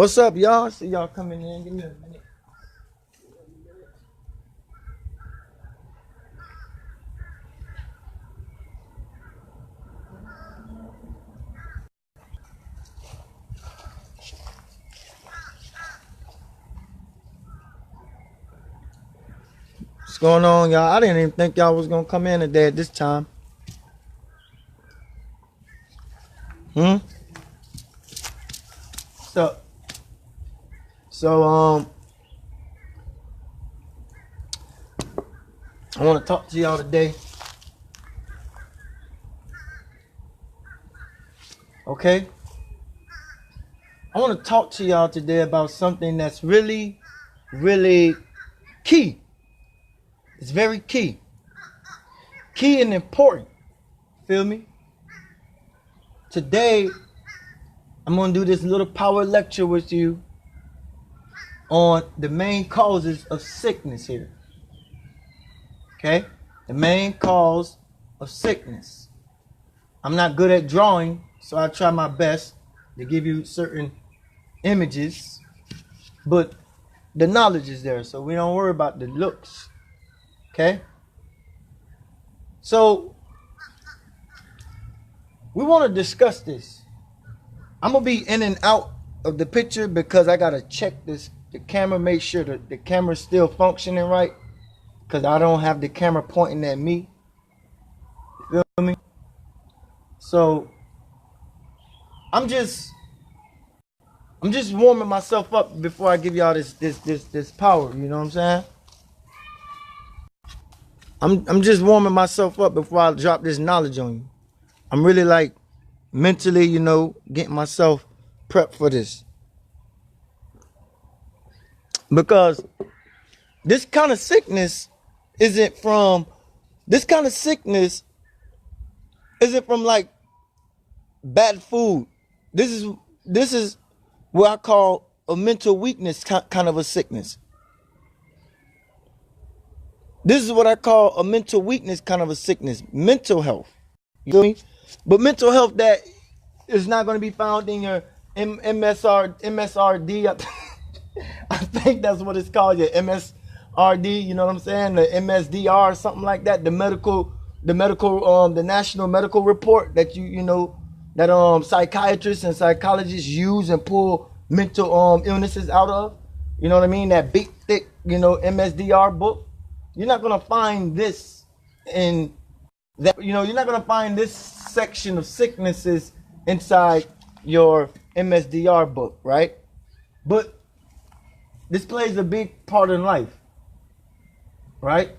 What's up, y'all? See y'all coming in. Give me a minute. What's going on, y'all? I didn't even think y'all was gonna come in today at this time. So, so I want to talk to y'all today. Okay? I want to talk to y'all today about something that's really, really key. It's very key. Key and important. Feel me? Today, I'm going to do this little power lecture with you on the main causes of sickness here. Okay? The main cause of sickness. I'm not good at drawing, so I try my best to give you certain images, but the knowledge is there, so we don't worry about the looks. Okay? So, we want to discuss this. I'm going to be in and out of the picture because I got to check the camera, make sure that the camera's still functioning right, because I don't have the camera pointing at me. You feel me? So, I'm just warming myself up before I give y'all this power, you know what I'm saying? I'm just warming myself up before I drop this knowledge on you. I'm really like mentally, getting myself prepped for this. Because this kind of sickness isn't from like bad food. This is what I call a mental weakness kind of a sickness. This is what I call a mental weakness kind of a sickness. Mental health. You feel me? But mental health that is not going to be found in your MSRD. I think that's what it's called, your MSRD, you know what I'm saying? The MSDR, something like that. The National Medical Report that that psychiatrists and psychologists use and pull mental illnesses out of. You know what I mean? That big, thick, MSDR book. You're not going to find this in that, you're not going to find this section of sicknesses inside your MSDR book, right? But this plays a big part in life, right?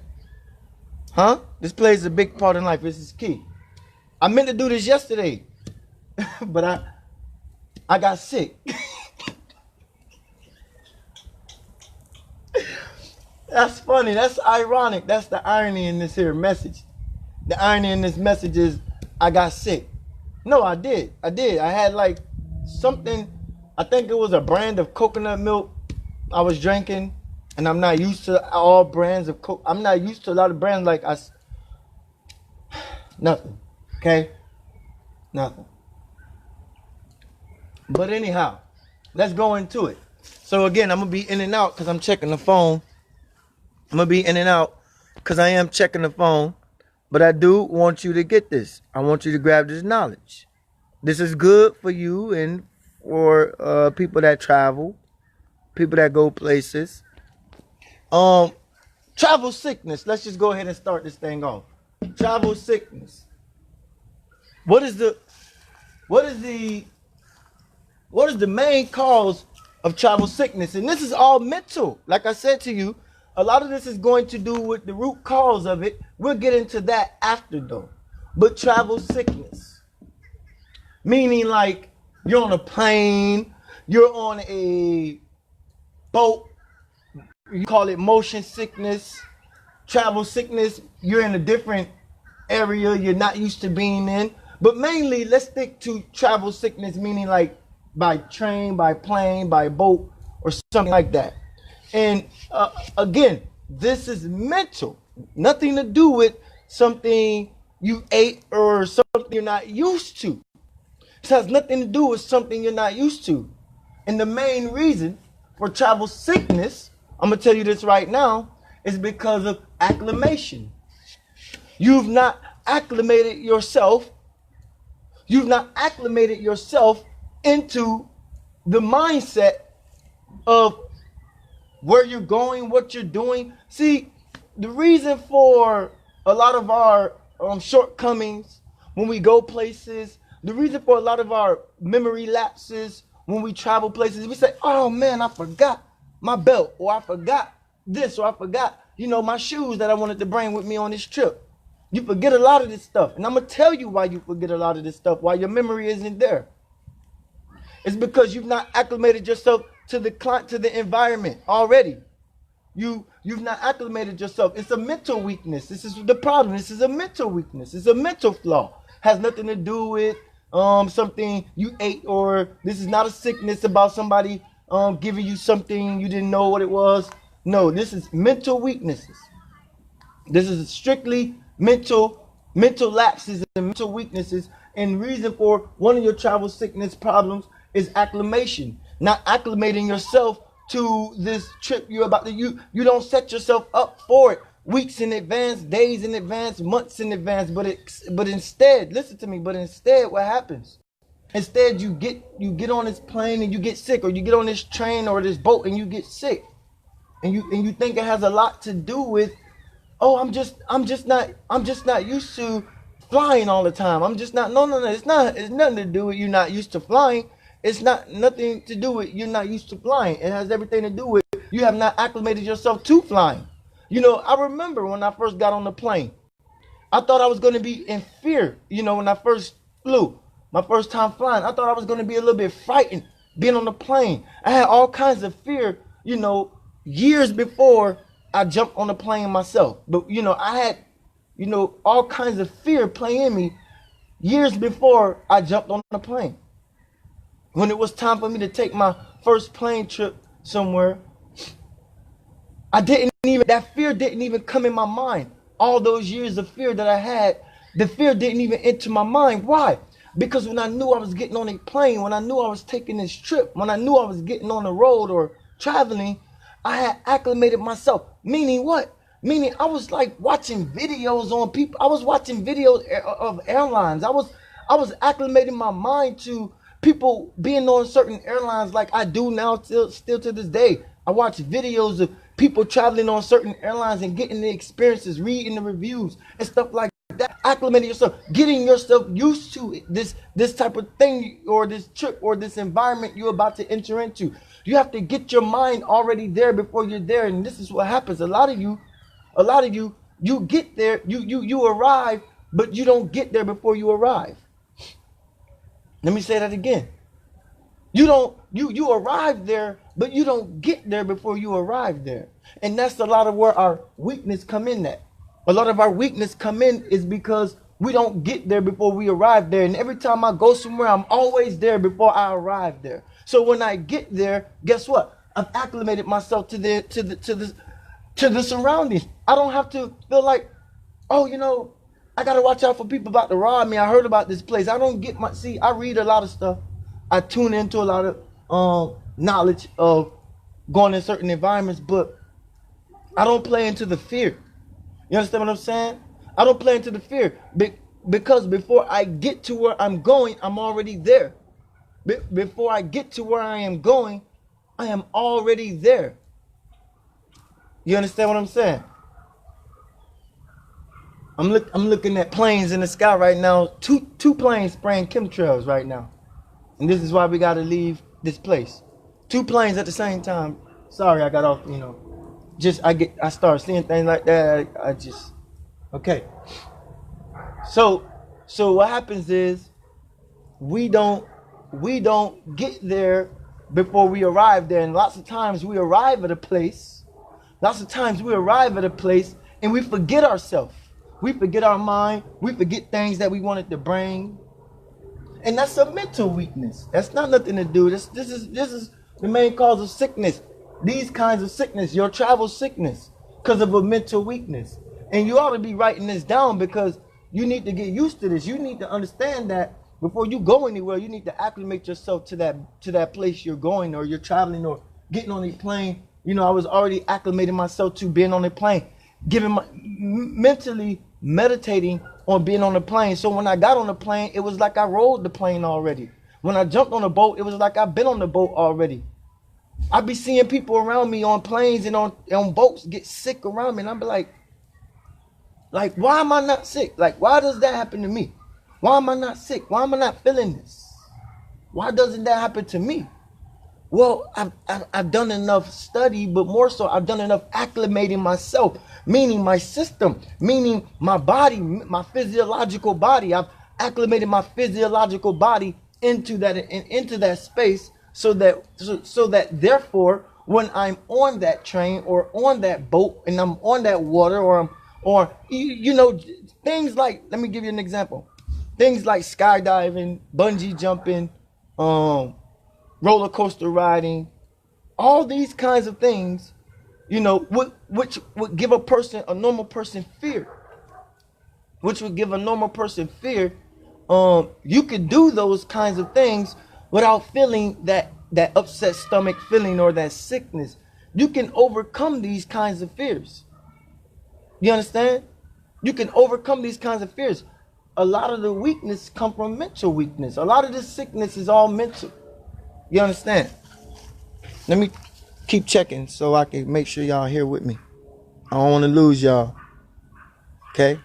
This plays a big part in life. This is key. I meant to do this yesterday, but I got sick. That's funny. That's ironic. That's the irony in this here message. The irony in this message is I got sick. No, I did. I had like something. I think it was a brand of coconut milk I was drinking, and I'm not used to all brands of coke. I'm not used to a lot of brands like nothing. Okay? Nothing. But anyhow, let's go into it. So again, I'm going to be in and out because I'm checking the phone. I'm going to be in and out because I am checking the phone. But I do want you to get this. I want you to grab this knowledge. This is good for you and for people that travel, people that go places. Travel sickness. Let's just go ahead and start this thing off. Travel sickness. What is the main cause of travel sickness? And this is all mental. Like I said to you, a lot of this is going to do with the root cause of it. We'll get into that after though. But travel sickness, meaning like you're on a plane, you're on a boat, you call it motion sickness. Travel sickness, you're in a different area you're not used to being in. But mainly, let's stick to travel sickness, meaning like by train, by plane, by boat, or something like that. And again, this is mental. Nothing to do with something you ate or something you're not used to. It has nothing to do with something you're not used to. And the main reason for travel sickness, I'm going to tell you this right now, is because of acclimation. You've not acclimated yourself. You've not acclimated yourself into the mindset of where you're going, what you're doing. See, the reason for a lot of our shortcomings when we go places, the reason for a lot of our memory lapses when we travel places, we say, oh man, I forgot my belt, or I forgot this, or I forgot, my shoes that I wanted to bring with me on this trip. You forget a lot of this stuff. And I'm going to tell you why you forget a lot of this stuff, why your memory isn't there. It's because you've not acclimated yourself to the environment already. You've not acclimated yourself. It's a mental weakness. This is the problem. This is a mental weakness. It's a mental flaw. Has nothing to do with something you ate, or this is not a sickness about somebody giving you something you didn't know what it was. No, this is mental weaknesses. This is strictly mental lapses and mental weaknesses. And reason for one of your travel sickness problems is acclimation. Not acclimating yourself to this trip you're about to. You don't set yourself up for it weeks in advance, days in advance, months in advance. But instead, listen to me. But instead, what happens? Instead, you get on this plane and you get sick, or you get on this train or this boat and you get sick, and you think it has a lot to do with, oh, I'm just not used to flying all the time. I'm just not. No. It's nothing to do with you not used to flying. It's nothing to do with you're not used to flying. It has everything to do with you have not acclimated yourself to flying. I remember when I first got on the plane, I thought I was going to be in fear. When I first flew, my first time flying, I thought I was going to be a little bit frightened being on the plane. I had all kinds of fear, years before I jumped on the plane myself. But, I had, all kinds of fear playing in me years before I jumped on the plane. When it was time for me to take my first plane trip somewhere, that fear didn't even come in my mind. All those years of fear that I had, the fear didn't even enter my mind. Why? Because when I knew I was getting on a plane, when I knew I was taking this trip, when I knew I was getting on the road or traveling, I had acclimated myself. Meaning what? Meaning I was like watching videos on people. I was watching videos of airlines. I was acclimating my mind to people being on certain airlines like I do now still to this day. I watch videos of people traveling on certain airlines and getting the experiences, reading the reviews and stuff like that. Acclimating yourself, getting yourself used to this type of thing, or this trip, or this environment you're about to enter into. You have to get your mind already there before you're there. And this is what happens. A lot of you, you get there, you arrive, but you don't get there before you arrive. Let me say that again. You arrive there, but you don't get there before you arrive there. And that's a lot of where our weakness come in at. A lot of our weakness come in is because we don't get there before we arrive there. And every time I go somewhere, I'm always there before I arrive there. So when I get there, guess what? I've acclimated myself to the surroundings. I don't have to feel like, oh, I gotta watch out for people about to rob me. I heard about this place. I don't get I read a lot of stuff. I tune into a lot of knowledge of going in certain environments, but I don't play into the fear. You understand what I'm saying? I don't play into the fear because before I get to where I'm going, I'm already there. Before I get to where I am going, I am already there. You understand what I'm saying? I'm looking at planes in the sky right now. Two planes spraying chemtrails right now. And this is why we got to leave this place. 2 planes at the same time. Sorry, I got off, I start seeing things like that. Okay. So what happens is we don't get there before we arrive there. And lots of times we arrive at a place. And we forget ourselves. We forget our mind. We forget things that we wanted to bring. And that's a mental weakness. That's not nothing to do. This is the main cause of sickness. These kinds of sickness, your travel sickness, because of a mental weakness. And you ought to be writing this down because you need to get used to this. You need to understand that Before you go anywhere, you need to acclimate yourself to that place you're going, or you're traveling, or getting on a plane. You know, I was already acclimating myself to being on a plane, mentally meditating on being on the plane. So when I got on the plane, it was like I rode the plane already. When I jumped on the boat, it was like I've been on the boat already. I be seeing people around me on planes and on boats get sick around me, and I be like, why am I not sick? Like, why does that happen to me? Why am I not sick? Why am I not feeling this? Why doesn't that happen to me? Well, I've done enough study, but more so, I've done enough acclimating myself, meaning my system, meaning my body, my physiological body. I've acclimated my physiological body into that space, so that therefore, when I'm on that train or on that boat and I'm on that water, or you know, things like, let me give you an example. Things like skydiving, bungee jumping, roller coaster riding, all these kinds of things, you know, which would give a normal person fear. Which would give a normal person fear. You could do those kinds of things without feeling that upset stomach feeling or that sickness. You can overcome these kinds of fears. You understand? You can overcome these kinds of fears. A lot of the weakness come from mental weakness. A lot of this sickness is all mental. You understand? Let me keep checking so I can make sure y'all here with me. I don't want to lose y'all. Okay?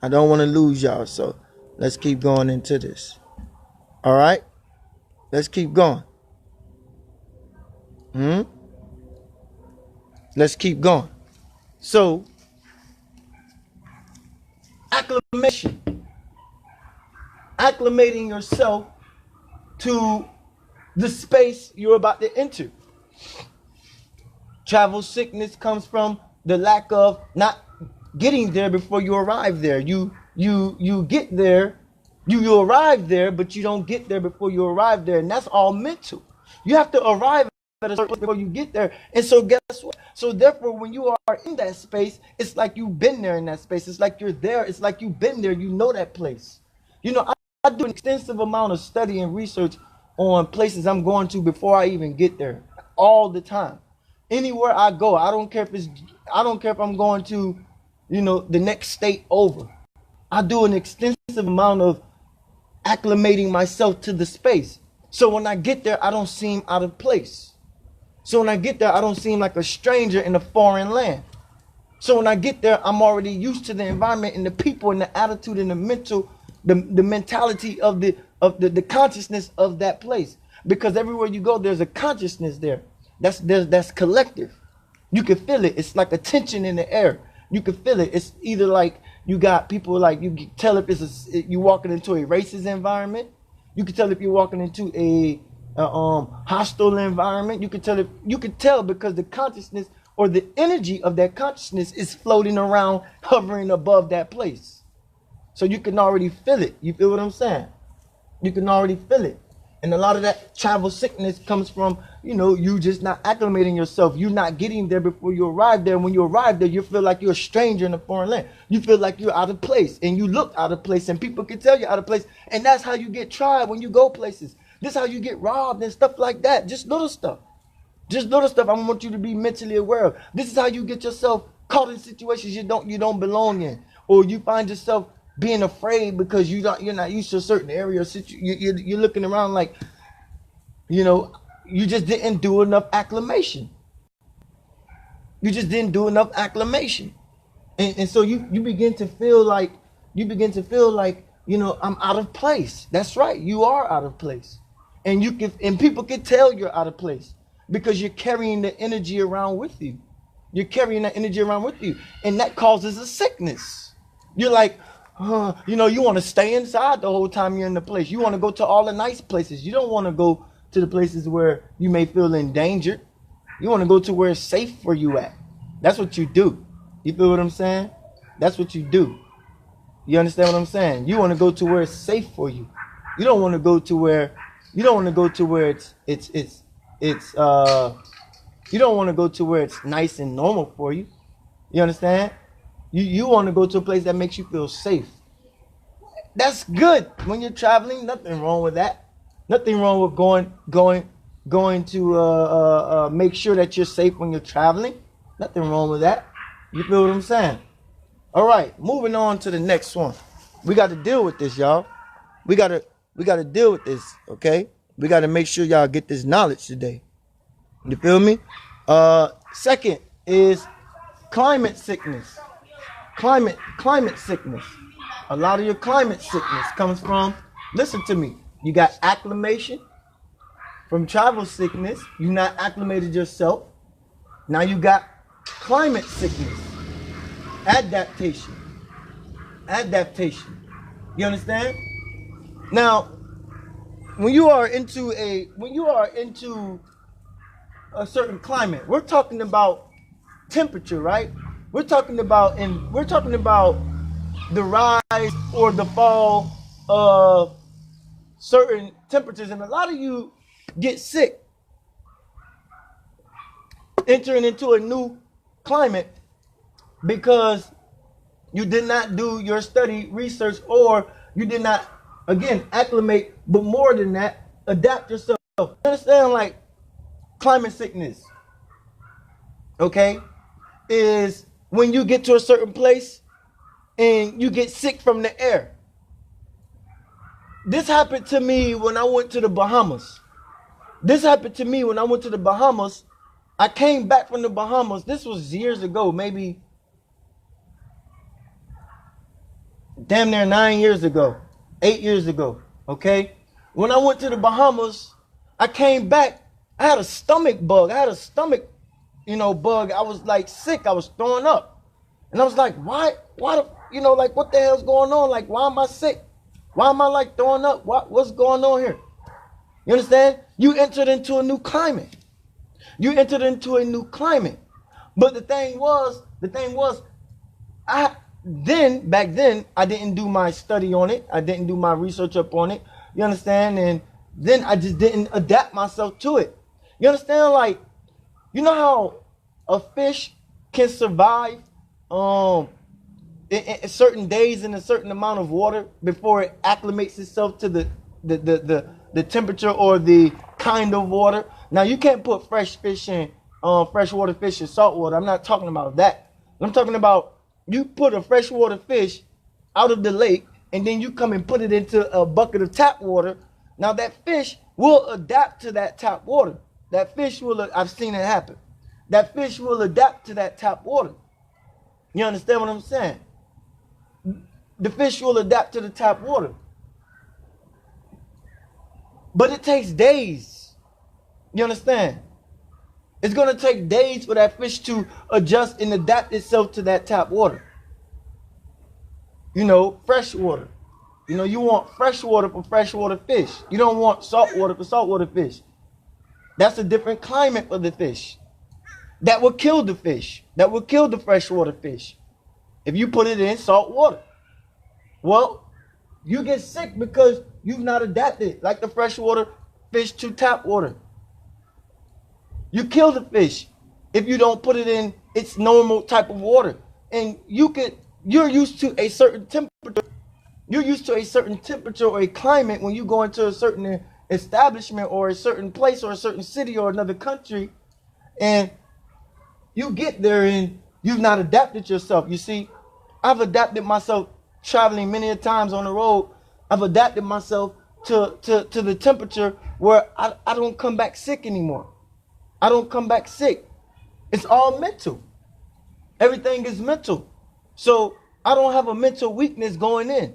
I don't want to lose y'all. So let's keep going into this. All right? Let's keep going. Let's keep going. So, acclimation. Acclimating yourself to the space you're about to enter. Travel sickness comes from the lack of not getting there before you arrive there. You get there, you arrive there, but you don't get there before you arrive there, and that's all mental. You have to arrive at a certain place before you get there. And so guess what? So therefore, when you are in that space, it's like you've been there in that space. It's like you're there. It's like you've been there. You know that place. You know, I do an extensive amount of study and research on places I'm going to before I even get there, all the time. Anywhere I go, I don't care if I'm going to, you know, the next state over. I do an extensive amount of acclimating myself to the space. So when I get there, I don't seem out of place. So when I get there, I don't seem like a stranger in a foreign land. So when I get there, I'm already used to the environment and the people and the attitude and the mentality of the consciousness of that place. Because everywhere you go, there's a consciousness there. That's collective. You can feel it. It's like a tension in the air. You can feel it. It's either like you got people, like you can tell if you walking into a racist environment. You can tell if you're walking into a hostile environment. You can tell because the consciousness or the energy of that consciousness is floating around, hovering above that place. So you can already feel it. You feel what I'm saying? You can already feel it. And a lot of that travel sickness comes from, you know, you just not acclimating yourself. You're not getting there before you arrive there. When you arrive there, you feel like you're a stranger in a foreign land. You feel like you're out of place, and you look out of place, and people can tell you're out of place. And that's how you get tried when you go places. This is how you get robbed and stuff like that. Just little stuff. Just little stuff I want you to be mentally aware of. This is how you get yourself caught in situations you don't belong in. Or you find yourself being afraid because you're not used to a certain area. You're looking around like, you know, you just didn't do enough acclimation. You just didn't do enough acclimation. And so you begin to feel like, you know, I'm out of place. That's right. You are out of place. And people can tell you're out of place because you're carrying the energy around with you. You're carrying that energy around with you. And that causes a sickness. You're like, you know, you want to stay inside the whole time you're in the place. You want to go to all the nice places. You don't want to go to the places where you may feel endangered. You want to go to where it's safe for you at. That's what you do. You feel what I'm saying? That's what you do. You understand what I'm saying? You want to go to where it's safe for you. You don't want to go to where it's you don't want to go to where it's nice and normal for you. You understand? You want to go to a place that makes you feel safe. That's good when you're traveling. Nothing wrong with that. Nothing wrong with going to make sure that you're safe when you're traveling. Nothing wrong with that. You feel what I'm saying? All right, moving on to the next one. We got to deal with this, y'all. We gotta deal with this, okay? We gotta make sure y'all get this knowledge today. You feel me? Second is climate sickness. Climate sickness. A lot of your climate sickness comes from, listen to me, you got acclimation from travel sickness. You not acclimated yourself. Now you got climate sickness. Adaptation. You understand? Now, when you are into a certain climate, we're talking about temperature, right? We're talking about the rise or the fall of certain temperatures, and a lot of you get sick entering into a new climate because you did not do your study research, or you did not, again, acclimate, but more than that, adapt yourself. You understand, like, climate sickness, okay, is when you get to a certain place and you get sick from the air. This happened to me when I went to the Bahamas. I came back from the Bahamas. This was years ago, maybe damn near 9 years ago, 8 years ago, okay? When I went to the Bahamas, I came back, I had a stomach bug. I had a stomach, bug. I was like sick. I was throwing up. And I was like, why, like what the hell's going on? Like, why am I sick? Why am I like throwing up? What's going on here? You understand? You entered into a new climate. But the thing was, back then, I didn't do my study on it. I didn't do my research up on it. You understand? And then I just didn't adapt myself to it. You understand? Like, you know how a fish can survive in certain days in a certain amount of water before it acclimates itself to the temperature or the kind of water. Now, you can't put fresh fish in freshwater fish in salt water. I'm not talking about that. I'm talking about you put a freshwater fish out of the lake and then you come and put it into a bucket of tap water. Now that fish will adapt to that tap water. I've seen it happen. That fish will adapt to that tap water. You understand what I'm saying? The fish will adapt to the tap water. But it takes days. You understand? It's going to take days for that fish to adjust and adapt itself to that tap water. Fresh water. You want fresh water for freshwater fish. You don't want salt water for saltwater fish. That's a different climate for the fish. That will kill the fish. That will kill the freshwater fish if you put it in salt water. Well, you get sick because you've not adapted like the freshwater fish to tap water. You kill the fish if you don't put it in its normal type of water. And you're used to a certain temperature. You're used to a certain temperature or a climate when you go into a certain establishment or a certain place or a certain city or another country, and you get there and you've not adapted yourself. You see, I've adapted myself traveling many a times on the road. I've adapted myself to the temperature where I don't come back sick anymore. I don't come back sick. It's all mental. Everything is mental. So I don't have a mental weakness going in.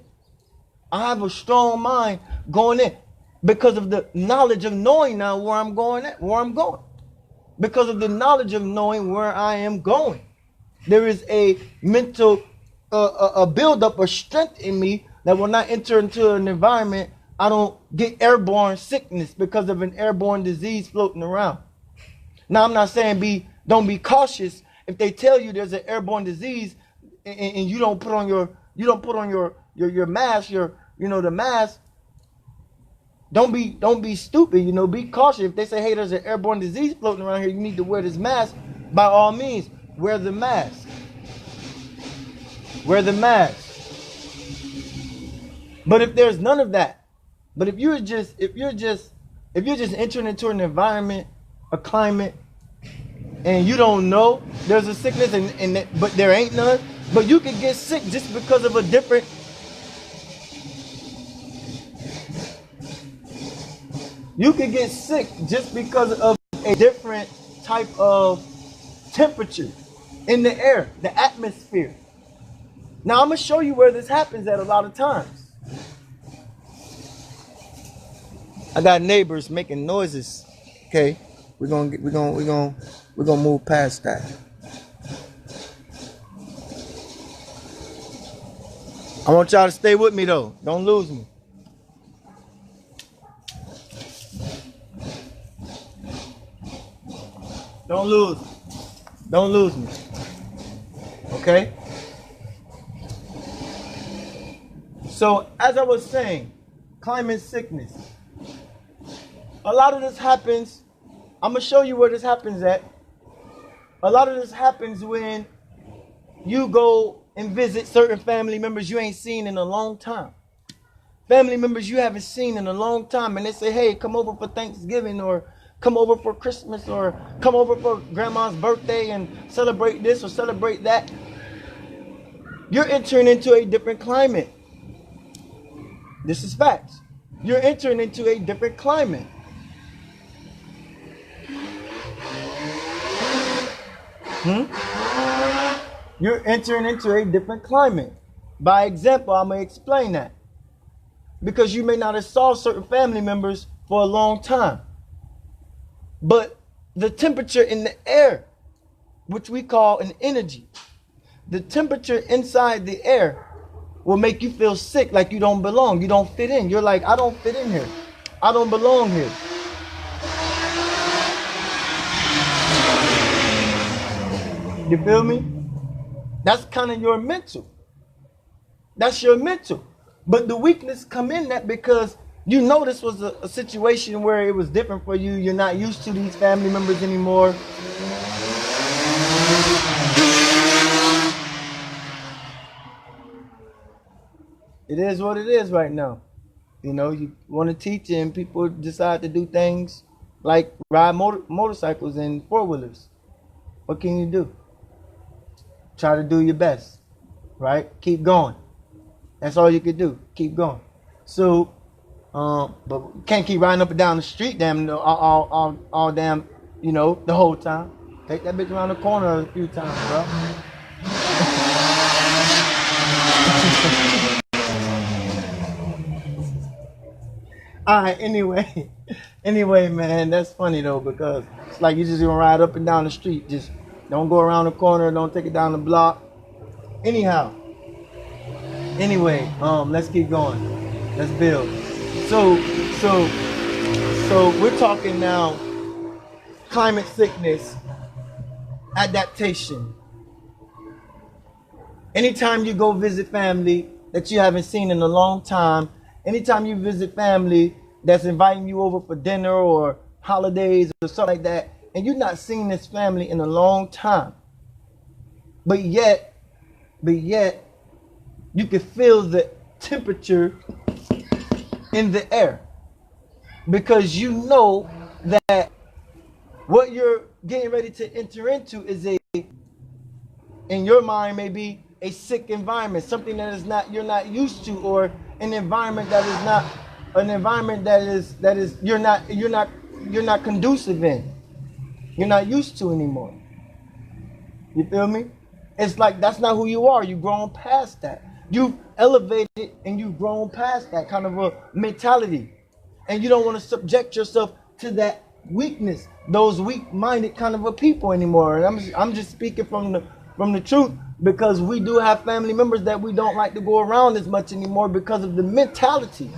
I have a strong mind going in because of the knowledge of knowing now where I'm going. Because of the knowledge of knowing where I am going. There is a mental a buildup of strength in me that when I enter into an environment, I don't get airborne sickness because of an airborne disease floating around. Now, I'm not saying don't be cautious if they tell you there's an airborne disease and you don't put on your mask, the mask. Don't be stupid, be cautious. If they say, hey, there's an airborne disease floating around here, you need to wear this mask. By all means, wear the mask. Wear the mask. But if there's none of that, but if you're just entering into an environment, a climate, and you don't know there's a sickness, but there ain't none, but you could get sick just because of a different. You could get sick just because of a different type of temperature in the air, the atmosphere. Now I'm gonna show you where this happens at a lot of times. I got neighbors making noises. Okay, we're gonna move past that. I want y'all to stay with me though. Don't lose me. Don't lose me. Okay? So, as I was saying, climate sickness. A lot of this happens, I'm going to show you where this happens at. A lot of this happens when you go and visit certain family members you ain't seen in a long time. Family members you haven't seen in a long time, and they say, hey, come over for Thanksgiving, or come over for Christmas, or come over for grandma's birthday and celebrate this or celebrate that. You're entering into a different climate. This is facts. You're entering into a different climate. You're entering into a different climate. By example, I'm going to explain that. Because you may not have saw certain family members for a long time. But the temperature in the air, which we call an energy, the temperature inside the air will make you feel sick, like you don't belong. You don't fit in. You're like, I don't fit in here. I don't belong here. You feel me? That's kind of your mental. That's your mental. But the weakness come in that because you know this was a situation where it was different for you. You're not used to these family members anymore. It is what it is right now. You know, you want to teach and people decide to do things like ride motorcycles and four-wheelers. What can you do? Try to do your best, right? Keep going. That's all you could do. Keep going. So, but can't keep riding up and down the street, damn, all damn, you know, the whole time. Take that bitch around the corner a few times, bro. All right. Anyway, man, that's funny though, because it's like you just gonna ride up and down the street. Just don't go around the corner. Don't take it down the block. Anyhow. Anyway, let's keep going. Let's build. So we're talking now climate sickness, adaptation. Anytime you go visit family that you haven't seen in a long time, anytime you visit family that's inviting you over for dinner or holidays or something like that, and you're not seeing this family in a long time, but yet you can feel the temperature in the air, because you know that what you're getting ready to enter into is in your mind, maybe a sick environment, something that is not, you're not used to, or an environment that is not an environment that is you're not conducive in, you're not used to anymore. You feel me? It's like that's not who you are. You've grown past that. You've elevated and you've grown past that kind of a mentality, and you don't want to subject yourself to that weakness, those weak-minded kind of a people anymore. And I'm just speaking from the truth, because we do have family members that we don't like to go around as much anymore because of the mentality.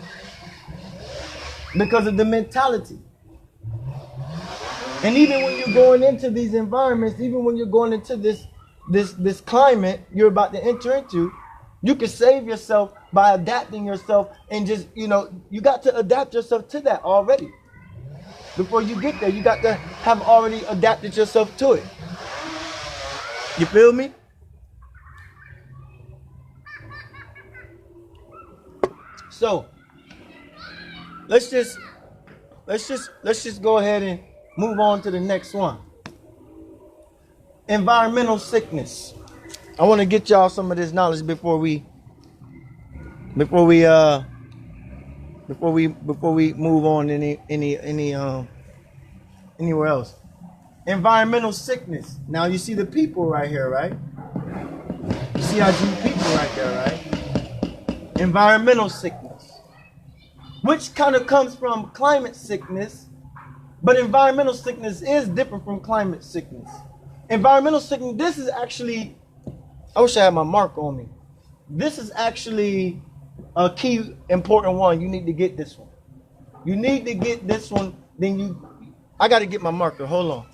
Because of the mentality. And even when you're going into these environments, even when you're going into this climate you're about to enter into, you can save yourself by adapting yourself, and just, you know, you got to adapt yourself to that already. Before you get there, you got to have already adapted yourself to it. You feel me? So let's just go ahead and move on to the next one. Environmental sickness. I want to get y'all some of this knowledge before we move on anywhere else. Environmental sickness. Now you see the people right here, right? You see our two people right there, right? Environmental sickness, which kind of comes from climate sickness, but environmental sickness is different from climate sickness. Environmental sickness, this is actually, I wish I had my mark on me. This is actually a key important one. You need to get this one. You need to get this one. I got to get my marker. Hold on.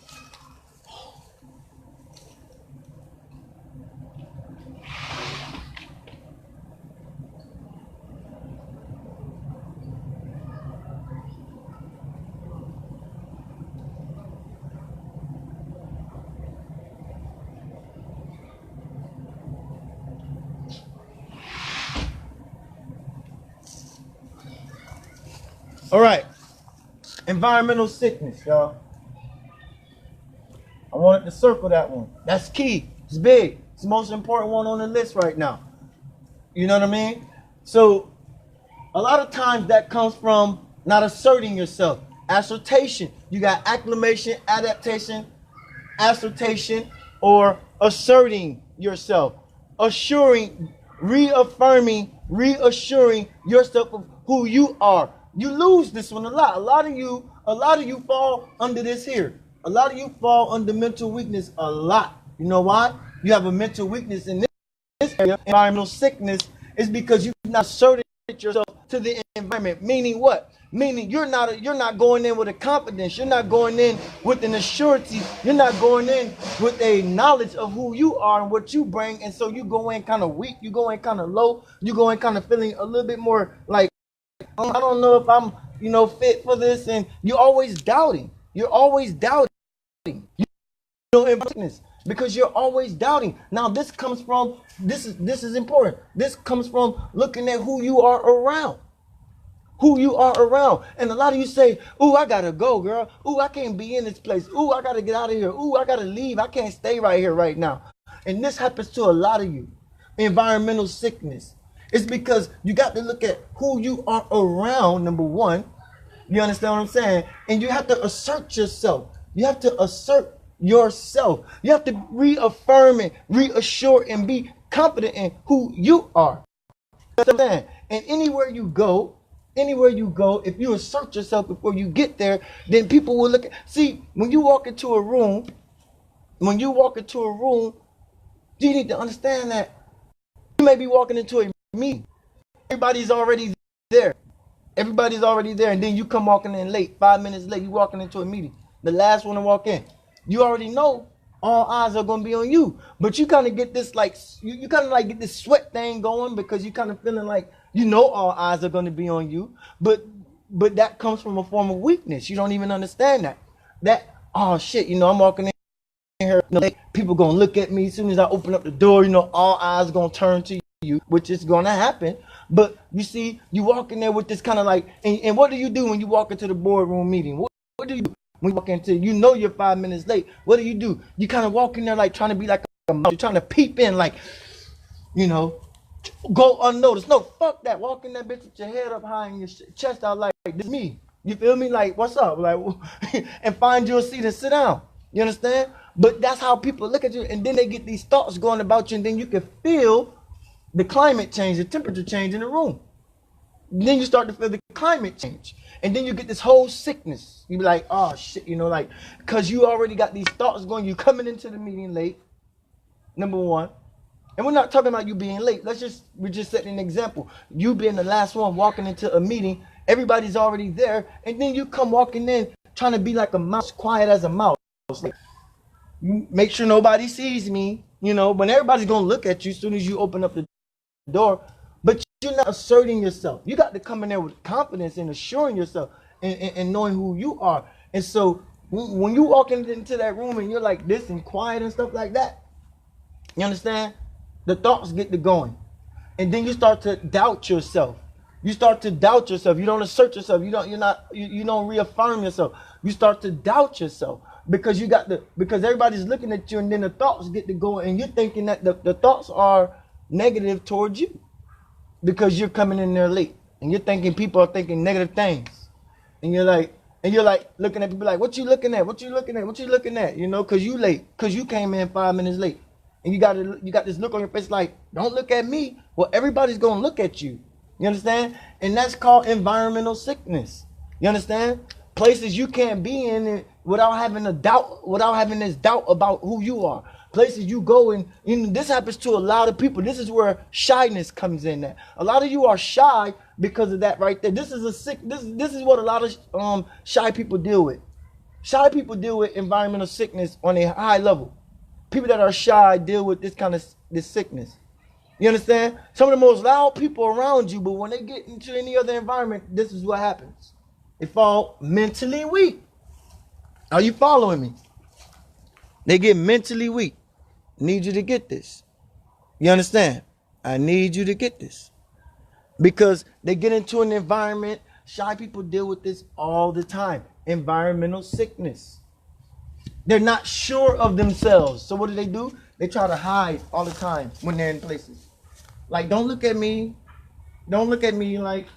All right, environmental sickness, y'all. I wanted to circle that one. That's key. It's big. It's the most important one on the list right now. You know what I mean? So a lot of times that comes from not asserting yourself. Assertion. You got acclimation, adaptation, assertion, or asserting yourself. Assuring, reaffirming, reassuring yourself of who you are. You lose this one a lot. A lot of you fall under this here. A lot of you fall under mental weakness a lot. You know why? You have a mental weakness in this area. Environmental sickness is because you've not asserted yourself to the environment. Meaning what? Meaning you're not going in with a confidence. You're not going in with an assurity. You're not going in with a knowledge of who you are and what you bring. And so you go in kind of weak. You go in kind of low. You go in kind of feeling a little bit more like, I don't know if I'm, fit for this. And you're always doubting. You're always doubting. Because you're always doubting. Now this comes from, this is important. This comes from looking at who you are around. Who you are around. And a lot of you say, ooh, I gotta go, girl. Ooh, I can't be in this place. Ooh, I gotta get out of here. Ooh, I gotta leave. I can't stay right here right now. And this happens to a lot of you. Environmental sickness. It's because you got to look at who you are around, number one. You understand what I'm saying? And you have to assert yourself. You have to assert yourself. You have to reaffirm and reassure and be confident in who you are. You understand? And anywhere you go, if you assert yourself before you get there, then people will look at, see, when you walk into a room, you need to understand that you may be walking into a meeting. Everybody's already there. And then you come walking in late, 5 minutes late, you walking into a meeting. The last one to walk in. You already know all eyes are going to be on you. But you kind of get this you kind of get this sweat thing going because you kind of feeling like, all eyes are going to be on you. But that comes from a form of weakness. You don't even understand that, oh shit, I'm walking in here, people going to look at me as soon as I open up the door, all eyes going to turn to you, which is going to happen. But you see, you walk in there with this kind of and what do you do when you walk into the boardroom meeting? What do you do when you walk into, you're 5 minutes late? What do? You kind of walk in there trying to be like a mouse. You're trying to peep in go unnoticed. No, fuck that. Walk in that bitch with your head up high and your chest out like, this is me. You feel me? Like, what's up? And find you a seat and sit down. You understand? But that's how people look at you. And then they get these thoughts going about you. And then you can feel the climate change, the temperature change in the room. And then you start to feel the climate change. And then you get this whole sickness. You be like, oh shit, because you already got these thoughts going. You coming into the meeting late, number one. And we're not talking about you being late. We're just setting an example. You being the last one walking into a meeting, everybody's already there. And then you come walking in trying to be like a mouse, quiet as a mouse. Make sure nobody sees me, but everybody's going to look at you as soon as you open up the door. But you're not asserting yourself. You got to come in there with confidence and assuring yourself and knowing who you are. And so when you walk into that room and you're like this and quiet and stuff like that, you understand? The thoughts get to going. And then you start to doubt yourself. You start to doubt yourself. You don't assert yourself. You don't reaffirm yourself. You start to doubt yourself because because everybody's looking at you, and then the thoughts get to go, and you're thinking that the thoughts are negative towards you because you're coming in there late, and you're thinking people are thinking negative things, and you're like looking at people like, what you looking at? What you looking at? What you looking at? You know, because you late, because you came in 5 minutes late, and you got this look on your face like, don't look at me. Well, everybody's gonna look at you. You understand? And that's called environmental sickness. You understand? Places you can't be in without having this doubt about who you are. Places you go in, this happens to a lot of people. This is where shyness comes in at. A lot of you are shy because of that right there. This is what a lot of shy people deal with. Shy people deal with environmental sickness on a high level. People that are shy deal with this sickness. You understand? Some of the most loud people around you, but when they get into any other environment, this is what happens. They fall mentally weak. Are you following me? They get mentally weak. Need you to get this. You understand? I need you to get this. Because they get into an environment, shy people deal with this all the time. Environmental sickness. They're not sure of themselves. So what do? They try to hide all the time when they're in places. Like, don't look at me. Don't look at me like,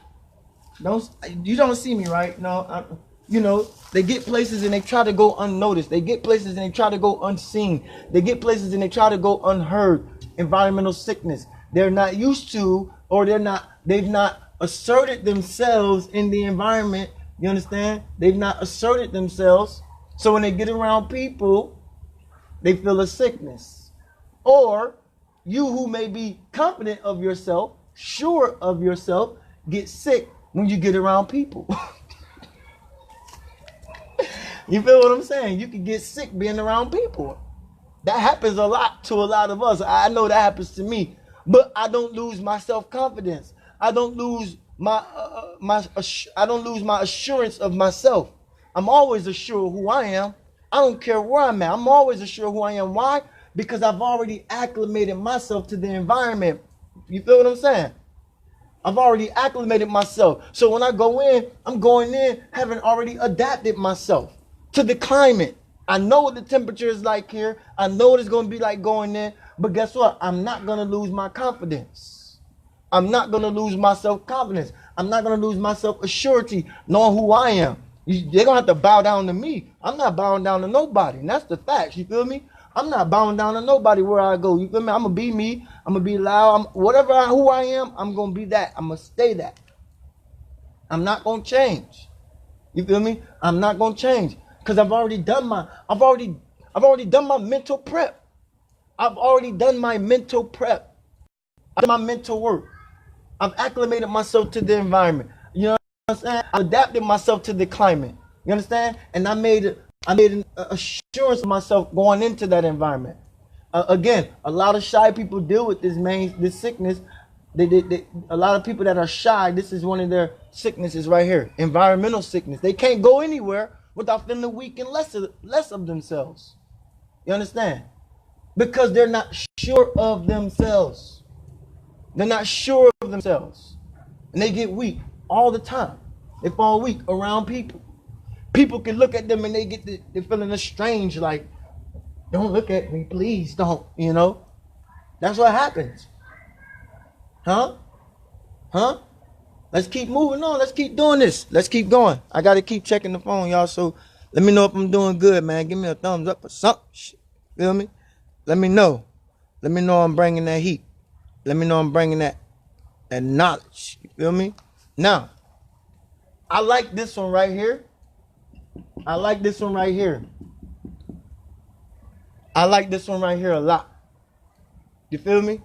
you don't see me, right? No, they get places and they try to go unnoticed. They get places and they try to go unseen. They get places and they try to go unheard. Environmental sickness. They're not used to, or they've not asserted themselves in the environment. You understand? They've not asserted themselves. So when they get around people, they feel a sickness. Or you who may be confident of yourself, sure of yourself, get sick when you get around people. You feel what I'm saying? You can get sick being around people. That happens a lot to a lot of us. I know that happens to me. But I don't lose my self-confidence. I don't lose my assurance of myself. I'm always assured of who I am. I don't care where I'm at. I'm always assured of who I am. Why? Because I've already acclimated myself to the environment. You feel what I'm saying? I've already acclimated myself. So when I go in, I'm going in having already adapted myself to the climate. I know what the temperature is like here. I know what it's going to be like going in. But guess what? I'm not going to lose my confidence. I'm not going to lose my self-confidence. I'm not going to lose my self-assurity, knowing who I am. They're going to have to bow down to me. I'm not bowing down to nobody. And that's the facts. You feel me? I'm not bowing down to nobody where I go. You feel me? I'm going to be me. I'm going to be loud. Who I am, I'm going to be that. I'm going to stay that. I'm not going to change. You feel me? I'm not going to change. Because I've already done my mental prep. I've already done my mental prep. I've done my mental work. I've acclimated myself to the environment. You know what I'm saying? I adapted myself to the climate. You understand? And I made an assurance of myself going into that environment. Again, a lot of shy people deal with this sickness. A lot of people that are shy, this is one of their sicknesses right here. Environmental sickness. They can't go anywhere without feeling weak and less of themselves. You understand? Because they're not sure of themselves. They're not sure of themselves. And they get weak all the time. They fall weak around people. People can look at them and they're feeling strange, like, don't look at me, please don't, you know. That's what happens. Huh? Let's keep moving on. Let's keep doing this. Let's keep going. I got to keep checking the phone, y'all. So let me know if I'm doing good, man. Give me a thumbs up or something. Feel me? Let me know. Let me know I'm bringing that heat. Let me know I'm bringing that knowledge. You feel me? Now, I like this one right here. I like this one right here. I like this one right here a lot. You feel me?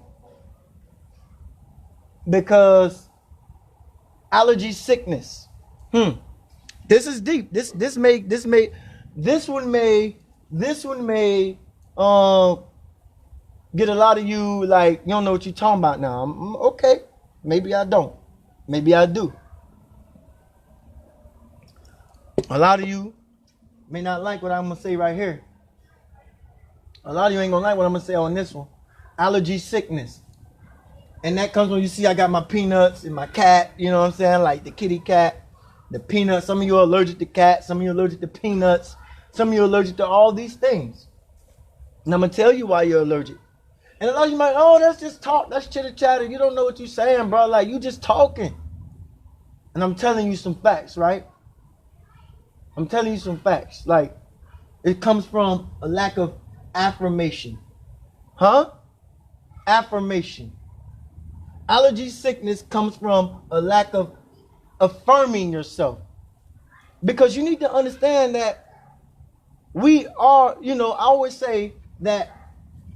Because allergy sickness. This is deep. This one may get a lot of you like, you don't know what you're talking about now. Okay. Maybe I don't. Maybe I do. A lot of you may not like what I'm going to say right here. A lot of you ain't going to like what I'm going to say on this one. Allergy sickness. And that comes when you see I got my peanuts and my cat, you know what I'm saying? Like the kitty cat, the peanuts. Some of you are allergic to cats. Some of you are allergic to peanuts. Some of you are allergic to all these things. And I'm going to tell you why you're allergic. And a lot of you might, oh, that's just talk. That's chitter chatter. You don't know what you're saying, bro. Like, you just talking. And I'm telling you some facts, right? I'm telling you some facts. Like, it comes from a lack of affirmation. Huh? Affirmation. Allergy sickness comes from a lack of affirming yourself. Because you need to understand that we are, you know, I always say that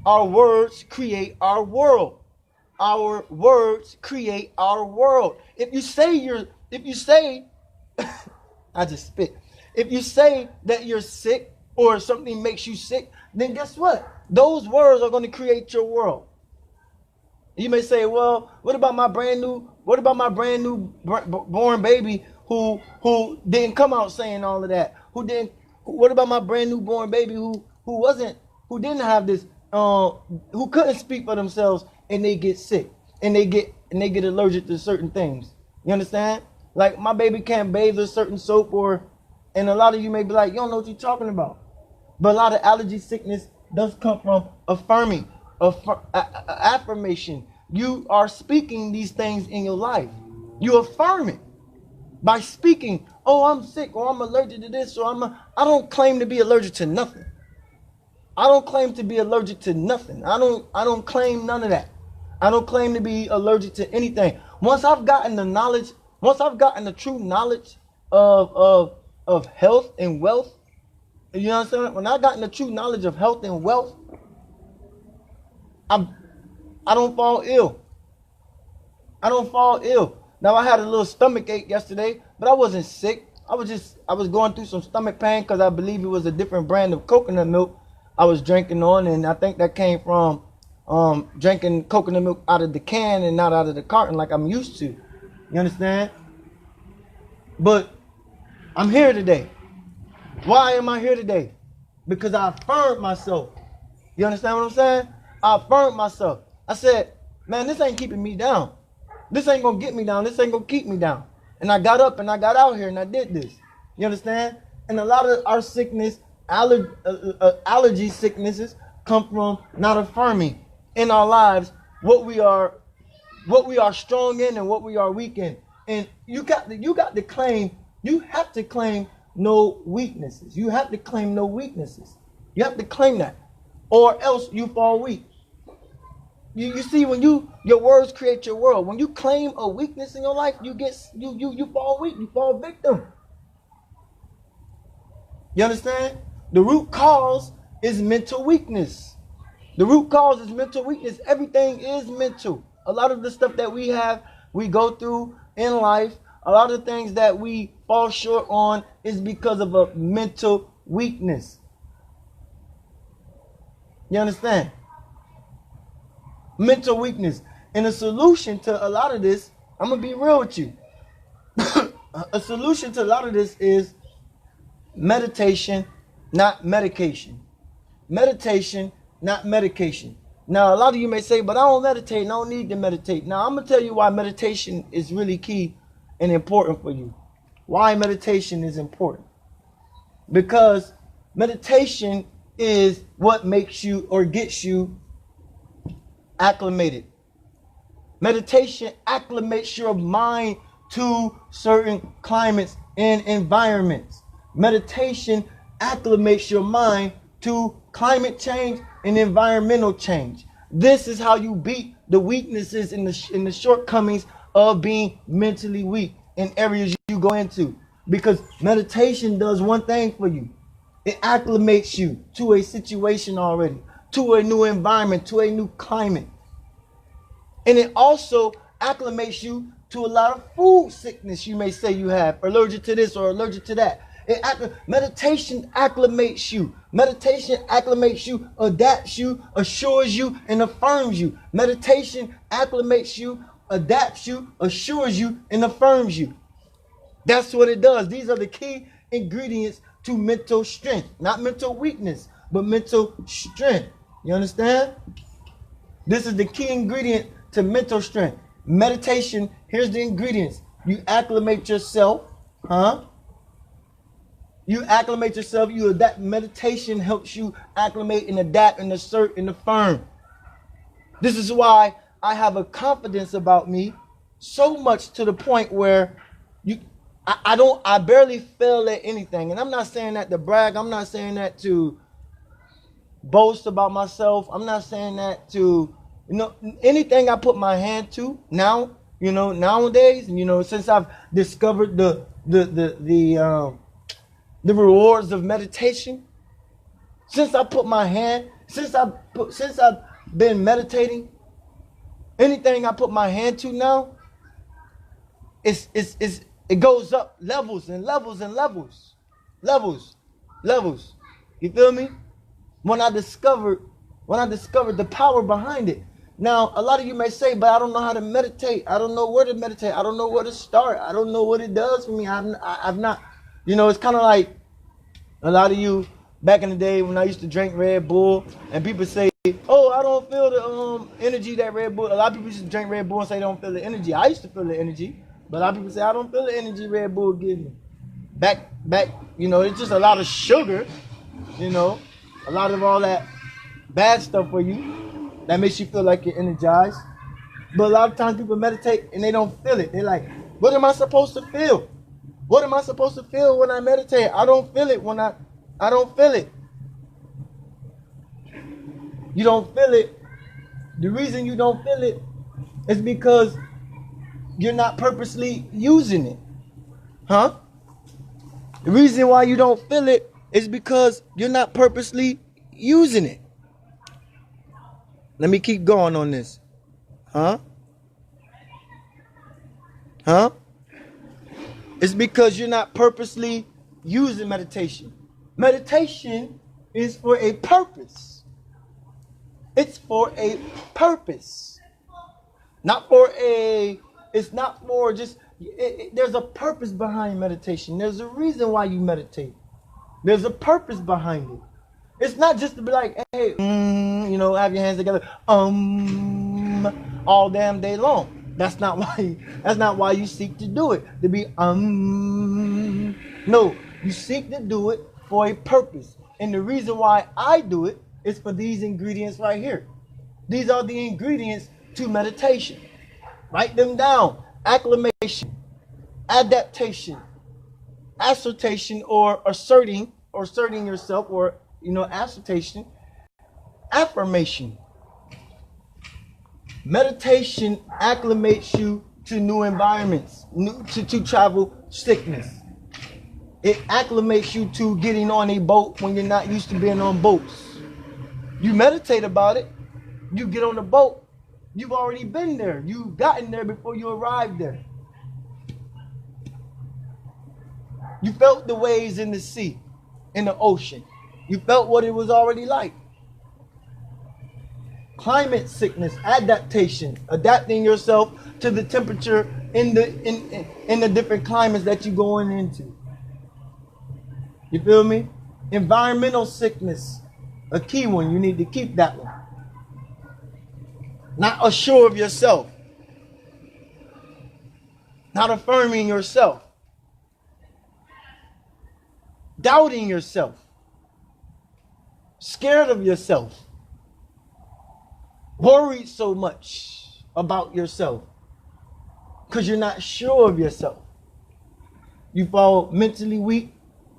our words create our world. Our words create our world. If you say, I just spit. If you say that you're sick or something makes you sick, then guess what? Those words are going to create your world. You may say, well, what about my brand new born baby who didn't come out saying all of that? What about my brand new born baby who didn't have this, who couldn't speak for themselves, and they get sick and they get allergic to certain things? You understand? Like, my baby can't bathe with certain soap, and a lot of you may be like, you don't know what you're talking about. But a lot of allergy sickness does come from affirming, affirmation. You are speaking these things in your life. You affirm it by speaking, oh, I'm sick, or I'm allergic to this, or I don't claim to be allergic to nothing. I don't claim to be allergic to nothing. I don't claim none of that. I don't claim to be allergic to anything. Once I've gotten the true knowledge of health and wealth, you know what I'm saying? When I've gotten the true knowledge of health and wealth, I don't fall ill. I don't fall ill. Now, I had a little stomach ache yesterday, but I wasn't sick. I was going through some stomach pain because I believe it was a different brand of coconut milk I was drinking on, and I think that came from drinking coconut milk out of the can and not out of the carton like I'm used to. You understand? But I'm here today. Why am I here today? Because I affirmed myself. You understand what I'm saying? I affirmed myself. I said, man, this ain't keeping me down. This ain't going to get me down. This ain't going to keep me down. And I got up and I got out here and I did this. You understand? And a lot of our sickness, allergy sicknesses, come from not affirming in our lives what we are strong in and what we are weak in. And you have to claim no weaknesses. You have to claim no weaknesses. You have to claim that, or else you fall weak. You see, when your words create your world. When you claim a weakness in your life, you fall weak. You fall victim. You understand? The root cause is mental weakness. The root cause is mental weakness. Everything is mental. A lot of the stuff that we go through in life, a lot of things that we fall short on is because of a mental weakness. You understand? Mental weakness. And a solution to a lot of this, I'm going to be real with you. A solution to a lot of this is meditation, not medication. Meditation, not medication. Now, a lot of you may say, but I don't meditate and I don't need to meditate. Now, I'm going to tell you why meditation is really key and important for you. Why meditation is important. Because meditation is what makes you or gets you acclimated. Meditation acclimates your mind to certain climates and environments. Meditation acclimates your mind to climate change and environmental change. This is how you beat the weaknesses and the shortcomings of being mentally weak in areas you go into. Because meditation does one thing for you. It acclimates you to a situation already, to a new environment, to a new climate. And it also acclimates you to a lot of food sickness you may say you have, allergic to this or allergic to that. Meditation acclimates you. Meditation acclimates you, adapts you, assures you, and affirms you. Meditation acclimates you, adapts you, assures you, and affirms you. That's what it does. These are the key ingredients to mental strength. Not mental weakness, but mental strength. You understand? This is the key ingredient to mental strength. Meditation, here's the ingredients. You acclimate yourself, You acclimate yourself, you adapt. Meditation helps you acclimate and adapt and assert and affirm. This is why I have a confidence about me so much to the point where I barely fail at anything. And I'm not saying that to brag. I'm not saying that to boast about myself. I'm not saying that to, anything I put my hand to now, nowadays, since I've discovered the rewards of meditation, since I've been meditating, anything I put my hand to now, it goes up levels and levels and levels. You feel me? When I discovered the power behind it. Now, a lot of you may say, but I don't know how to meditate. I don't know where to meditate. I don't know where to start. I don't know what it does for me. I've not, it's kind of like a lot of you back in the day when I used to drink Red Bull and people say, oh, I don't feel the energy that Red Bull. A lot of people used to drink Red Bull and say they don't feel the energy. I used to feel the energy, but a lot of people say I don't feel the energy Red Bull gives me. Back, it's just a lot of sugar, a lot of all that bad stuff for you that makes you feel like you're energized. But a lot of times people meditate and they don't feel it. They're like, what am I supposed to feel? What am I supposed to feel when I meditate? I don't feel it when I don't feel it. You don't feel it. The reason you don't feel it is because you're not purposely using it. The reason why you don't feel it is because you're not purposely using it. Let me keep going on this. It's because you're not purposely using meditation. Meditation is for a purpose. It's for a purpose. It's not for just, there's a purpose behind meditation. There's a reason why you meditate. There's a purpose behind it. It's not just to be like, hey, have your hands together, all damn day long. That's not why you seek to do it. To be No, you seek to do it for a purpose. And the reason why I do it is for these ingredients right here. These are the ingredients to meditation. Write them down. Acclimation, adaptation, assertion or asserting yourself, or assertion, affirmation. Meditation acclimates you to new environments, to travel sickness. It acclimates you to getting on a boat when you're not used to being on boats. You meditate about it, you get on the boat, you've already been there. You've gotten there before you arrived there. You felt the waves in the sea, in the ocean. You felt what it was already like. Climate sickness, adaptation, adapting yourself to the temperature in the different climates that you're going into. You feel me? Environmental sickness, a key one. You need to keep that one. Not assured of yourself. Not affirming yourself. Doubting yourself. Scared of yourself. Worried so much about yourself because you're not sure of yourself. You fall mentally weak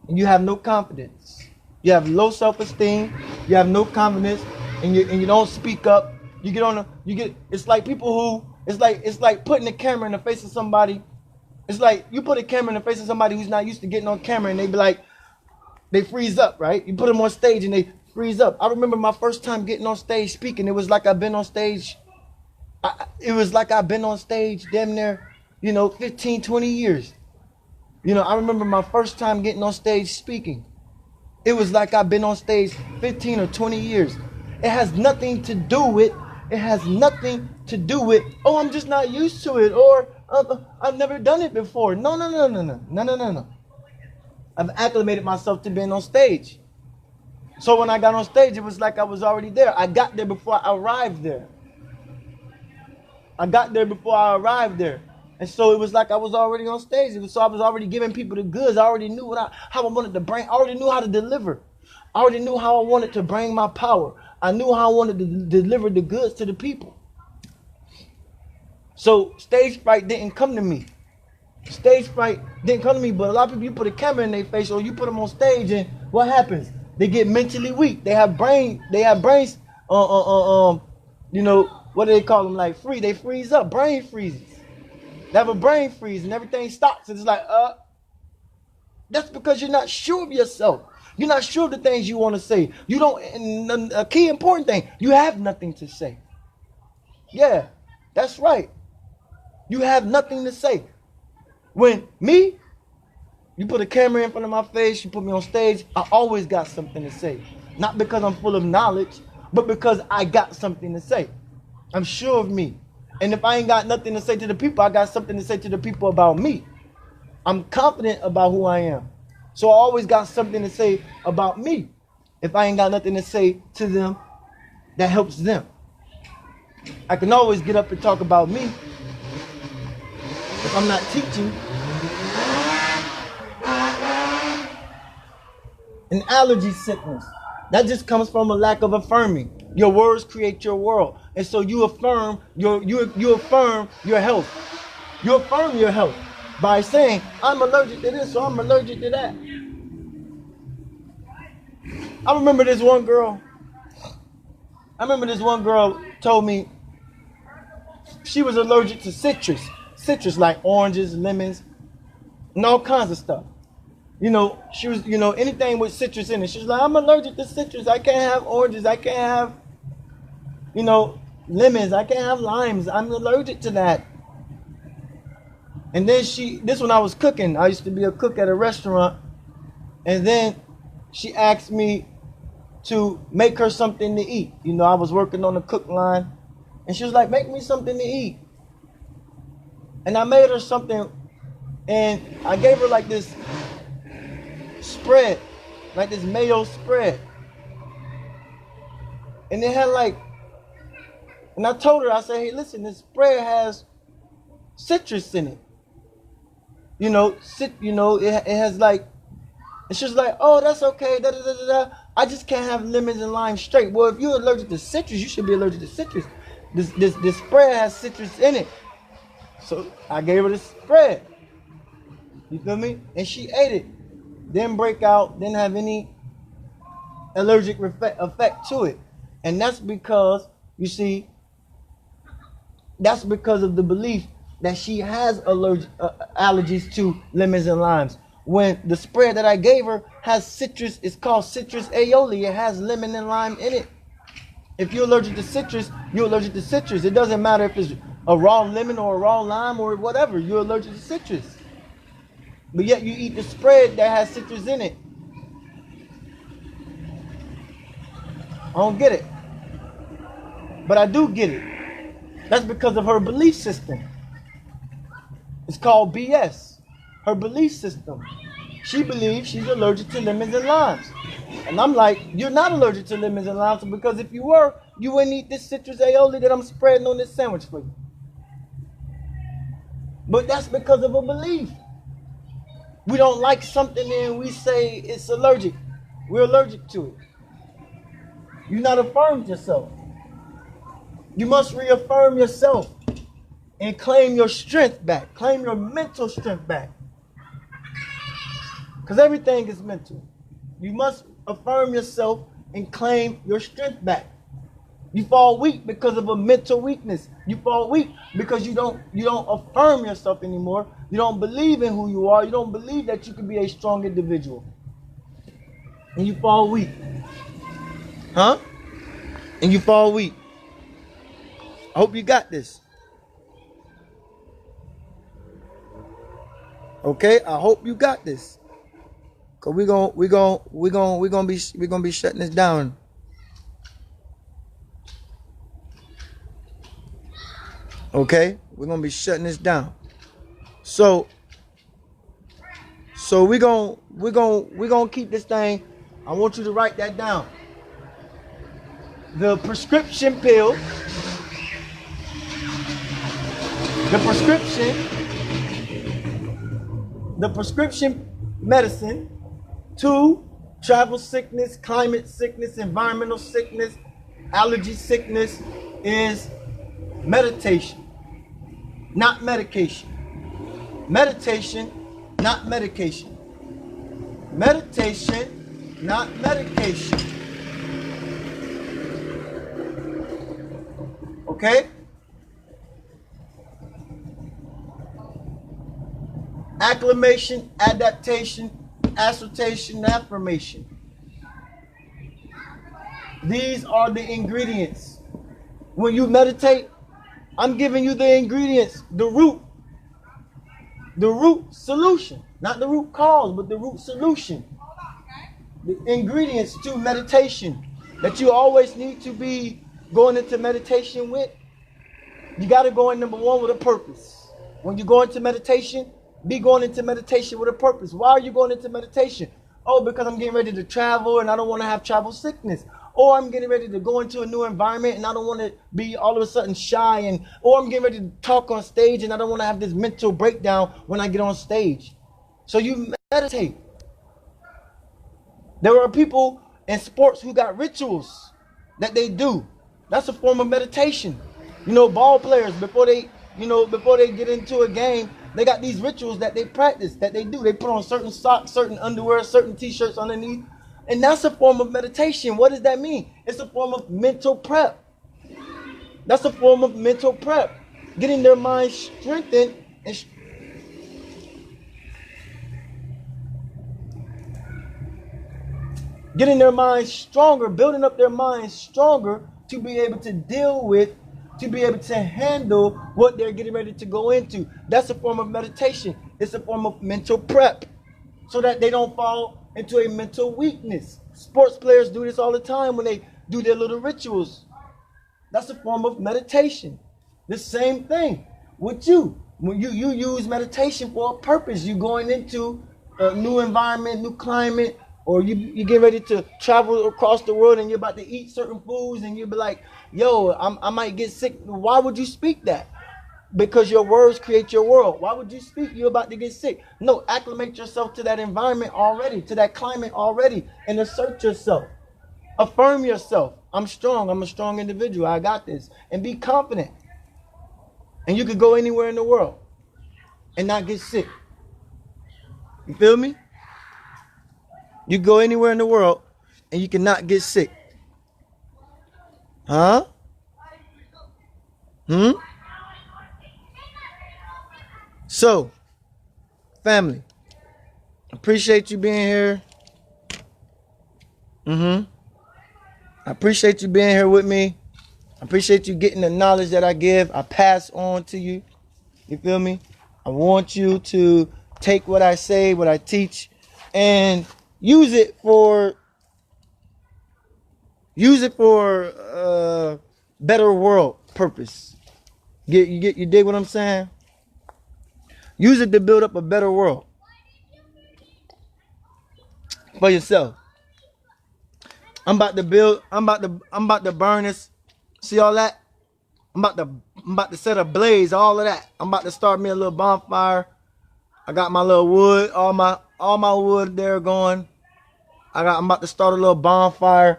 and you have no confidence. You have low self-esteem. You have no confidence, and you don't speak up. It's like people who, it's like putting a camera in the face of somebody. It's like you put a camera in the face of somebody who's not used to getting on camera, and they be like, they freeze up, right? You put them on stage and they freeze up. I remember my first time getting on stage speaking. It was like I've been on stage. Damn near, 15, 20 years. I remember my first time getting on stage speaking. It was like I've been on stage 15 or 20 years. It has nothing to do with, oh, I'm just not used to it, or I've never done it before. No. I've acclimated myself to being on stage. So when I got on stage, it was like I was already there. I got there before I arrived there. I got there before I arrived there. And so it was like I was already on stage. So I was already giving people the goods. I already knew how I wanted to bring. I already knew how to deliver. I already knew how I wanted to bring my power. I knew how I wanted to deliver the goods to the people. So stage fright didn't come to me. Stage fright didn't come to me, but a lot of people, you put a camera in their face or you put them on stage, and what happens? They get mentally weak. They have brains, you know, what do they call them? Like they freeze up, brain freezes. They have a brain freeze and everything stops. And it's like, that's because you're not sure of yourself. You're not sure of the things you want to say. You don't, and a key important thing, you have nothing to say. Yeah, that's right. You have nothing to say. When me, you put a camera in front of my face, you put me on stage, I always got something to say. Not because I'm full of knowledge, but because I got something to say. I'm sure of me. And if I ain't got nothing to say to the people, I got something to say to the people about me. I'm confident about who I am. So I always got something to say about me. If I ain't got nothing to say to them, that helps them. I can always get up and talk about me. If I'm not teaching. An allergy sickness. That just comes from a lack of affirming. Your words create your world. And so you affirm you affirm your health. You affirm your health by saying, I'm allergic to this, so I'm allergic to that. I remember this one girl told me she was allergic to citrus. Citrus like oranges, lemons, and all kinds of stuff. You know, she was, anything with citrus in it. She was like, I'm allergic to citrus. I can't have oranges. I can't have, lemons. I can't have limes. I'm allergic to that. And then this when I was cooking. I used to be a cook at a restaurant. And then she asked me to make her something to eat. I was working on the cook line. And she was like, make me something to eat. And I made her something. And I gave her like this spread, like this mayo spread. And it had and I told her, I said, hey, listen, this spread has citrus in it. It has and she was like, oh, that's okay, da, da, da, da, da. I just can't have lemons and limes straight. Well, if you're allergic to citrus, you should be allergic to citrus. This spread has citrus in it. So I gave her the spread. You feel me? And she ate it. Didn't break out, didn't have any allergic effect to it. And that's because, that's because of the belief that she has allergies to lemons and limes. When the spread that I gave her has citrus, it's called citrus aioli. It has lemon and lime in it. If you're allergic to citrus, you're allergic to citrus. It doesn't matter if it's a raw lemon or a raw lime or whatever. You're allergic to citrus. But yet you eat the spread that has citrus in it. I don't get it. But I do get it. That's because of her belief system. It's called BS. Her belief system. She believes she's allergic to lemons and limes. And I'm like, you're not allergic to lemons and limes, because if you were, you wouldn't eat this citrus aioli that I'm spreading on this sandwich for you. But that's because of a belief. We don't like something and we say it's allergic. We're allergic to it. You're not affirmed yourself. You must reaffirm yourself and claim your strength back. Claim your mental strength back. Because everything is mental. You must affirm yourself and claim your strength back. You fall weak because of a mental weakness. You fall weak because you don't affirm yourself anymore. You don't believe in who you are. You don't believe that you can be a strong individual. And you fall weak. Huh? And you fall weak. I hope you got this. Okay? I hope you got this. Cause we're gonna be shutting this down. Okay? We're gonna be shutting this down. So we're gonna keep this thing. I want you to write that down. The prescription pill The prescription medicine to travel sickness, climate sickness, environmental sickness, allergy sickness is meditation, not medication. Meditation, not medication. Meditation, not medication. Okay? Acclimation, adaptation, assertion, affirmation. These are the ingredients. When you meditate, I'm giving you the ingredients, the root solution, not the root cause, but the root solution. The ingredients to meditation that you always need to be going into meditation with. You got to go in, number one, with a purpose. When you go into meditation, be going into meditation with a purpose. Why are you going into meditation? Oh, because I'm getting ready to travel and I don't want to have travel sickness. Or I'm getting ready to go into a new environment and I don't want to be all of a sudden shy. Or I'm getting ready to talk on stage and I don't want to have this mental breakdown when I get on stage. So you meditate. There are people in sports who got rituals that they do. That's a form of meditation. You know, ball players, before they get into a game, they got these rituals that they practice, that they do. They put on certain socks, certain underwear, certain t-shirts underneath. And that's a form of meditation. What does that mean? It's a form of mental prep. That's a form of mental prep. Getting their mind strengthened and getting their minds stronger, building up their minds stronger to be able to deal with, to be able to handle what they're getting ready to go into. That's a form of meditation. It's a form of mental prep so that they don't fall into a mental weakness. Sports players do this all the time when they do their little rituals. That's a form of meditation. The same thing with you. When you use meditation for a purpose, you're going into a new environment, new climate, or you get ready to travel across the world and you're about to eat certain foods and you'll be like, yo, I might get sick. Why would you speak that? Because your words create your world. Why would you speak you're about to get sick? No, acclimate yourself to that environment already, to that climate already, and assert yourself. Affirm yourself. I'm strong. I'm a strong individual. I got this. And be confident. And you could go anywhere in the world and not get sick. You feel me? You go anywhere in the world and you cannot get sick. Huh? So, family, appreciate you being here. I appreciate you being here with me. I appreciate you getting the knowledge that I give. I pass on to you. You feel me? I want you to take what I say, what I teach, and use it for better world purpose. You dig what I'm saying? Use it to build up a better world for yourself. I'm about to burn this. See all that? I'm about to set a blaze, all of that. I'm about to start me a little bonfire. I got my little wood, all my wood there going. I'm about to start a little bonfire.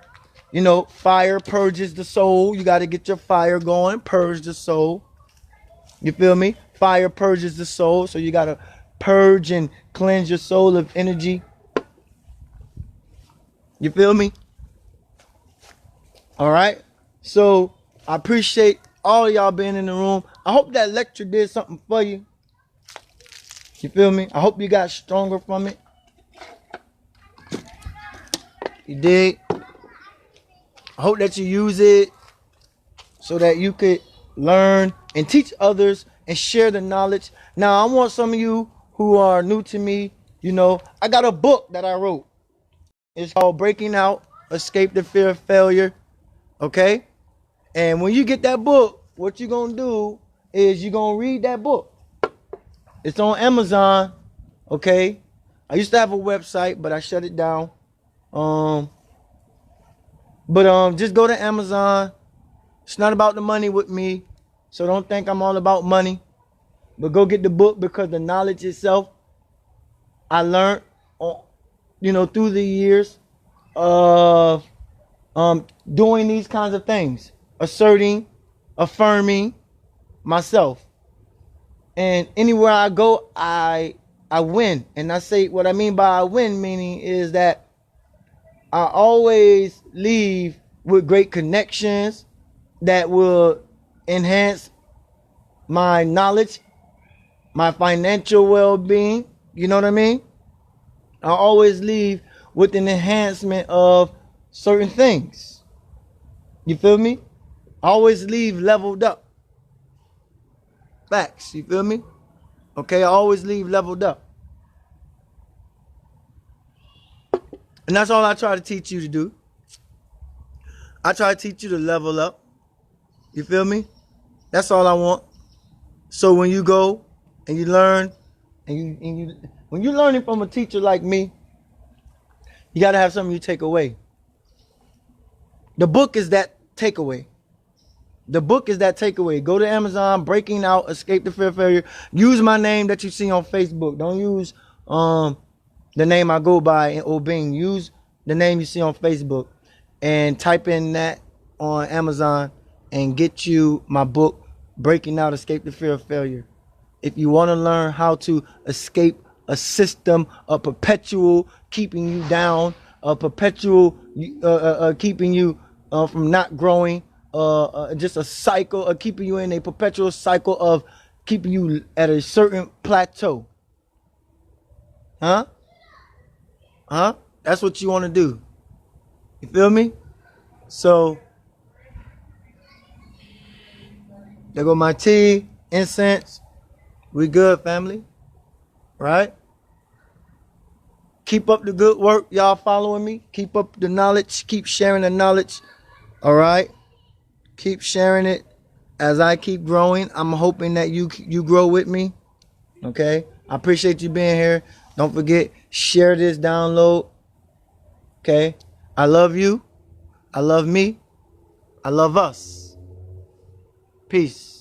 You know, fire purges the soul. You got to get your fire going, purge the soul. You feel me? Fire purges the soul, so you got to purge and cleanse your soul of energy. You feel me? All right. So I appreciate all y'all being in the room. I hope that lecture did something for you. You feel me? I hope you got stronger from it. You dig? I hope that you use it so that you could learn and teach others and share the knowledge. Now, I want some of you who are new to me, you know, I got a book that I wrote. It's called Breaking Out, Escape the Fear of Failure. Okay? And when you get that book, what you're going to do is you're going to read that book. It's on Amazon. Okay? I used to have a website, but I shut it down. Just go to Amazon. It's not about the money with me. So don't think I'm all about money. But go get the book, because the knowledge itself I learned, through the years of doing these kinds of things, asserting, affirming myself. And anywhere I go, I win. And I say, what I mean by I win, meaning is that I always leave with great connections that will enhance my knowledge, my financial well-being. You know what I mean? I always leave with an enhancement of certain things. You feel me? I always leave leveled up. Facts. You feel me? Okay, I always leave leveled up. And that's all I try to teach you to do. I try to teach you to level up. You feel me? That's all I want. So when you go and you learn, when you're learning from a teacher like me, you got to have something you take away. The book is that takeaway. The book is that takeaway. Go to Amazon, Breaking Out, Escape the Fear of Failure. Use my name that you see on Facebook. Don't use the name I go by in Obeng. Use the name you see on Facebook and type in that on Amazon and get you my book, Breaking Out, Escape the Fear of Failure. If you want to learn how to escape a system, a perpetual keeping you down, a perpetual keeping you from not growing, just a cycle of keeping you in a perpetual cycle of keeping you at a certain plateau. Huh? That's what you want to do. You feel me? So, there go my tea, incense. We good, family. Right? Keep up the good work. Y'all following me? Keep up the knowledge. Keep sharing the knowledge. All right? Keep sharing it as I keep growing. I'm hoping that you grow with me. Okay? I appreciate you being here. Don't forget, share this, download. Okay? I love you. I love me. I love us. Peace.